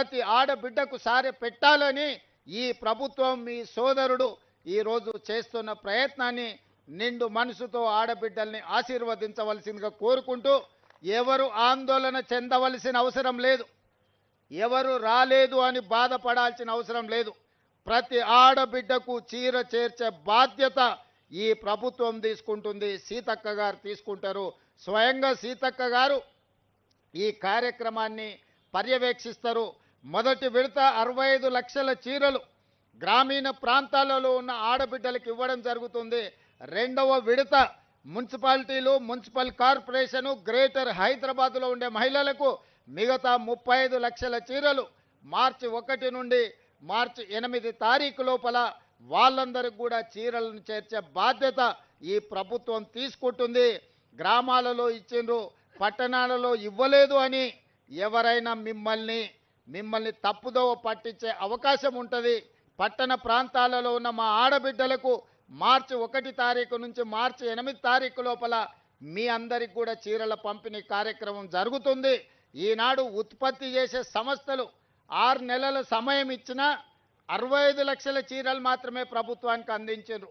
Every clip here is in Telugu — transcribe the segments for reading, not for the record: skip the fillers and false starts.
ప్రతి ఆడబిడ్డకు సారె పెట్టాలని ఈ ప్రభుత్వం మీ సోదరుడు ఈరోజు చేస్తున్న ప్రయత్నాన్ని నిండు మనసుతో ఆడబిడ్డల్ని ఆశీర్వదించవలసిందిగా కోరుకుంటూ ఎవరు ఆందోళన చెందవలసిన అవసరం లేదు, ఎవరు రాలేదు అని బాధపడాల్సిన అవసరం లేదు. ప్రతి ఆడబిడ్డకు చీర చేర్చే బాధ్యత ఈ ప్రభుత్వం తీసుకుంటుంది, సీతక్క గారు తీసుకుంటారు. స్వయంగా సీతక్క గారు ఈ కార్యక్రమాన్ని పర్యవేక్షిస్తారు. మొదటి విడత 65 లక్షల చీరలు గ్రామీణ ప్రాంతాలలో ఉన్న ఆడబిడ్డలకు ఇవ్వడం జరుగుతుంది. రెండవ విడత మున్సిపాలిటీలు, మున్సిపల్ కార్పొరేషను, గ్రేటర్ హైదరాబాద్లో ఉండే మహిళలకు మిగతా 35 లక్షల చీరలు మార్చి 1 నుండి మార్చి 8 తారీఖు లోపల వాళ్ళందరికీ కూడా చీరలను చేర్చే బాధ్యత ఈ ప్రభుత్వం తీసుకుంటుంది. గ్రామాలలో ఇచ్చిండ్రు, పట్టణాలలో ఇవ్వలేదు అని ఎవరైనా మిమ్మల్ని తప్పుదోవ పట్టించే అవకాశం ఉంటుంది. పట్టణ ప్రాంతాలలో ఉన్న మా ఆడబిడ్డలకు మార్చి 1 తారీఖు నుంచి మార్చి 8 తారీఖు లోపల మీ అందరికి కూడా చీరల పంపిణీ కార్యక్రమం జరుగుతుంది. ఈనాడు ఉత్పత్తి చేసే సంస్థలు 6 నెలల సమయం ఇచ్చినా 65 లక్షల చీరలు మాత్రమే ప్రభుత్వానికి అందించారు.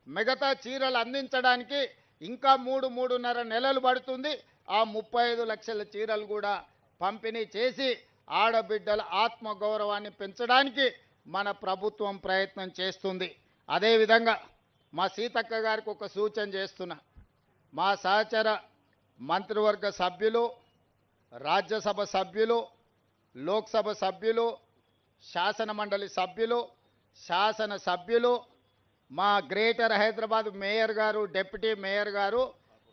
మిగతా చీరలు అందించడానికి ఇంకా 3-3.5 నెలలు పడుతుంది. ఆ 35 లక్షల చీరలు కూడా పంపిణీ చేసి ఆడబిడ్డల ఆత్మగౌరవాన్ని పెంచడానికి మన ప్రభుత్వం ప్రయత్నం చేస్తుంది. అదేవిధంగా మా సీతక్క గారికి ఒక సూచన చేస్తున్నా. మా సహచర మంత్రివర్గ సభ్యులు, రాజ్యసభ సభ్యులు, లోక్సభ సభ్యులు, శాసన మండలి సభ్యులు, శాసన సభ్యులు, మా గ్రేటర్ హైదరాబాద్ మేయర్ గారు, డిప్యూటీ మేయర్ గారు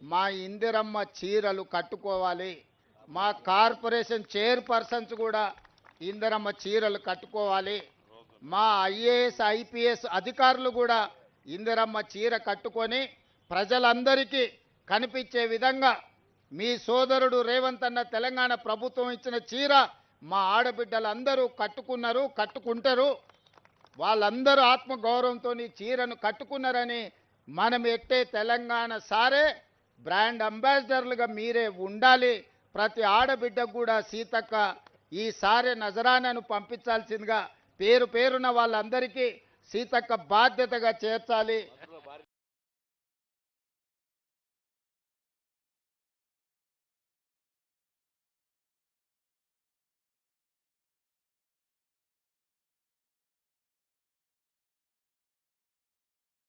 మా ఇందిరమ్మ చీరలు కట్టుకోవాలి. మా కార్పొరేషన్ చైర్పర్సన్స్ కూడా ఇందిరమ్మ చీరలు కట్టుకోవాలి. మా ఐఏఎస్ ఐపీఎస్ అధికారులు కూడా ఇందిరమ్మ చీర కట్టుకొని ప్రజలందరికీ కనిపించే విధంగా మీ సోదరుడు రేవంత్ అన్న తెలంగాణ ప్రభుత్వం ఇచ్చిన చీర మా ఆడబిడ్డలందరూ కట్టుకున్నారు, కట్టుకుంటారు. వాళ్ళందరూ ఆత్మగౌరవంతో ఈ చీరను కట్టుకున్నారని మనం ఎట్టే తెలంగాణ సారే బ్రాండ్ అంబాసిడర్లుగా మీరే ఉండాలి. ప్రతి ఆడబిడ్డకు కూడా సీతక్క ఈ సారే నజరానాను పంపించాల్సిందిగా పేరున వాళ్ళందరికీ సీతక్క బాధ్యతగా చేర్చాలి.